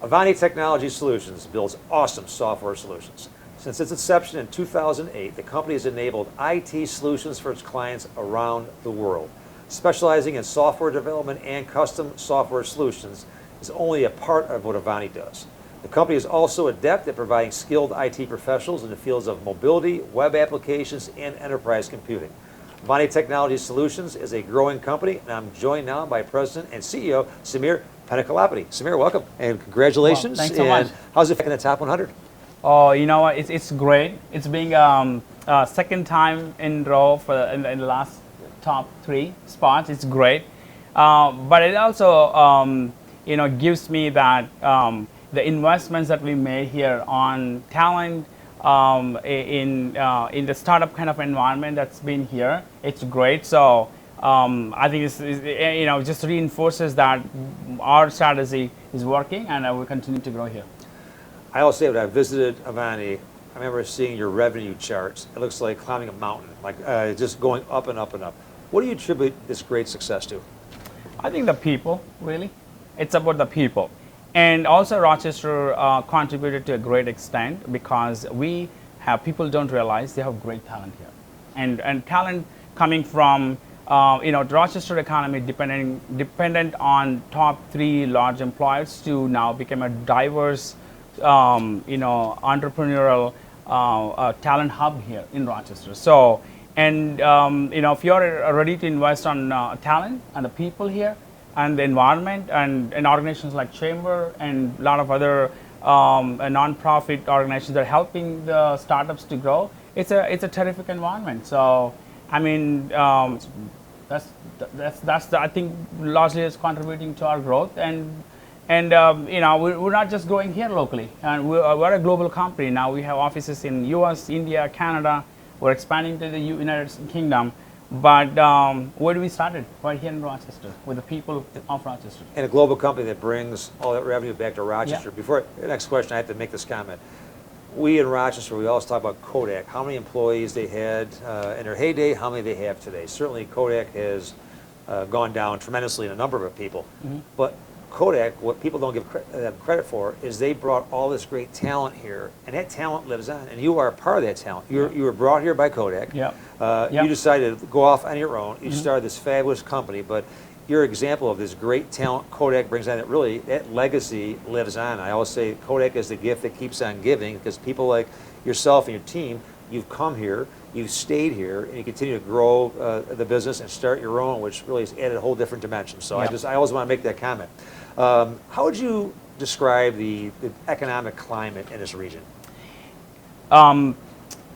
Avani Technology Solutions builds awesome software solutions. Since its inception in 2008, the company has enabled IT solutions for its clients around the world. Specializing in software development and custom software solutions is only a part of what Avani does. The company is also adept at providing skilled IT professionals in the fields of mobility, web applications, and enterprise computing. Avani Technology Solutions is a growing company, and I'm joined now by President and CEO Samir Penakalapati. Samir, welcome and congratulations. Well, thanks so much. How's it in the top 100? Oh, you know what? It's great. It's being second time in row for in the last top 3 spots. It's great, but it also gives me that the investments that we made here on talent in the startup kind of environment that's been here. It's great. So I think it's just reinforces that our strategy is working, and I will continue to grow here. I will say when I visited Avani, I remember seeing your revenue charts. It looks like climbing a mountain, like just going up and up and up. What do you attribute this great success to? I think the people, really. It's about the people. And also Rochester contributed to a great extent because we have, people don't realize they have great talent here. And talent coming from, the Rochester economy dependent on top 3 large employers to now become a diverse entrepreneurial talent hub here in Rochester. So, and if you're ready to invest on talent and the people here and the environment and organizations like Chamber and a lot of other non-profit organizations that are helping the startups to grow, it's a terrific environment. So, I mean, that's I think largely is contributing to our growth. And we're not just growing here locally, and we're a global company now. We have offices in U.S., India, Canada. We're expanding to the United Kingdom, but where do we started? Right here in Rochester, with the people of Rochester. And a global company that brings all that revenue back to Rochester. Yeah. Before the next question, I have to make this comment. We in Rochester, we always talk about Kodak. How many employees they had in their heyday? How many they have today? Certainly, Kodak has gone down tremendously in a number of people, but Kodak, what people don't give credit for is they brought all this great talent here, and that talent lives on, and you are a part of that talent. You were brought here by Kodak. Yep. You decided to go off on your own. You started this fabulous company, but your example of this great talent Kodak brings on, that legacy lives on. I always say Kodak is the gift that keeps on giving, because people like yourself and your team, you've come here, you've stayed here, and you continue to grow the business and start your own, which really has added a whole different dimension. So Yep. I always want to make that comment. How would you describe the economic climate in this region?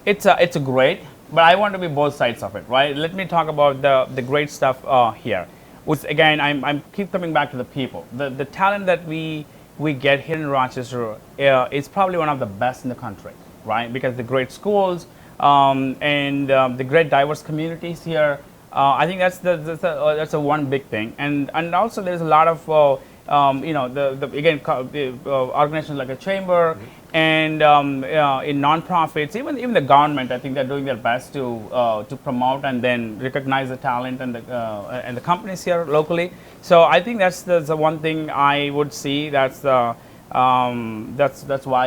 It's a great, but I want to be both sides of it, right? Let me talk about the great stuff here. Which again, I'm keep coming back to the people. The talent that we get here in Rochester is probably one of the best in the country, right? Because the great schools and the great diverse communities here. I think that's a one big thing, and also there's a lot of organizations like a Chamber and in nonprofits, even the government. I think they're doing their best to promote and then recognize the talent and the companies here locally. So I think that's the one thing I would see. That's why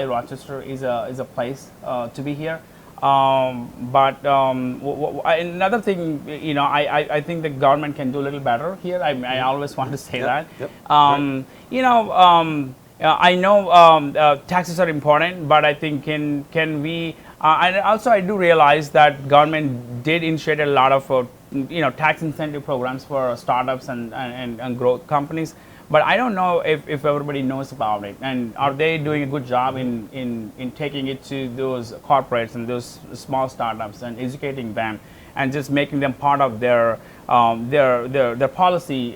Rochester is a place to be here. Another thing, I think the government can do a little better here. I always want to say that. Yep. I know taxes are important, but I think can we? And also, I do realize that government did initiate a lot of tax incentive programs for startups and growth companies. But I don't know if everybody knows about it, and are they doing a good job in taking it to those corporates and those small startups and educating them and just making them part of their policy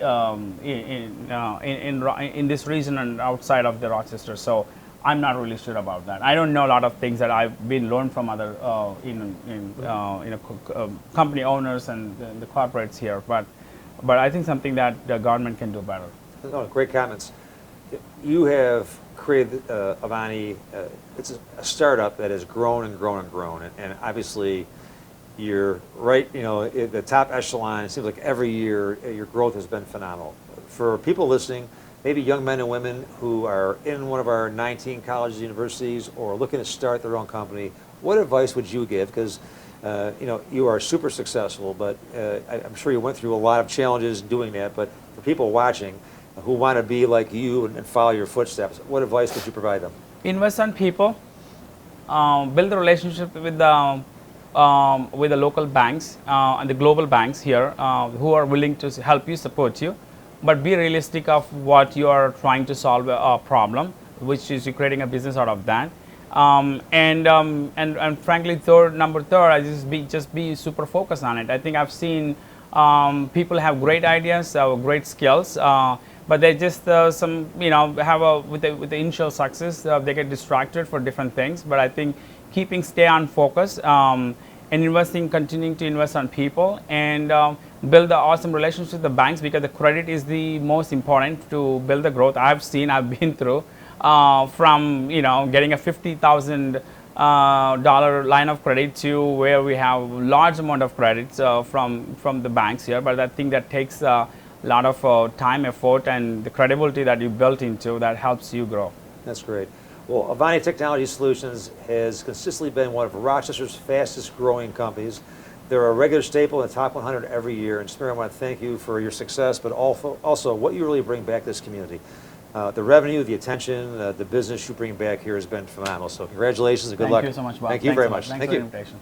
in this region and outside of the Rochester. So I'm not really sure about that. I don't know a lot of things that I've been learned from other company owners and the corporates here, but I think something that the government can do better. No, great comments. You have created Avani. It's a startup that has grown and grown and grown, and obviously you're right. At the top echelon. It seems like every year your growth has been phenomenal. For people listening, maybe young men and women who are in one of our 19 colleges and universities or looking to start their own company, what advice would you give? Because you are super successful, but I'm sure you went through a lot of challenges doing that. But for people watching who want to be like you and follow your footsteps, what advice would you provide them? Invest on people, build a relationship with the local banks and the global banks here who are willing to help you, support you, but be realistic of what you are trying to solve a problem, which is you're creating a business out of that. And frankly, number third, I just be super focused on it. I think I've seen people have great ideas, great skills, but they just have with the initial success, they get distracted for different things. But I think stay on focus and continuing to invest on people and build the awesome relationships with the banks, because the credit is the most important to build the growth. I've been through from getting a $50,000 line of credit to where we have large amount of credits from the banks here. But I think that takes a lot of time, effort, and the credibility that you built into that helps you grow. That's great. Well, Avani Technology Solutions has consistently been one of Rochester's fastest growing companies. They're a regular staple in the top 100 every year. And Samir, I want to thank you for your success, but also what you really bring back to this community. The revenue, the attention, the business you bring back here has been phenomenal. So congratulations and good luck. Thank you so much, Bob. Thank you very much. Thanks for the invitation.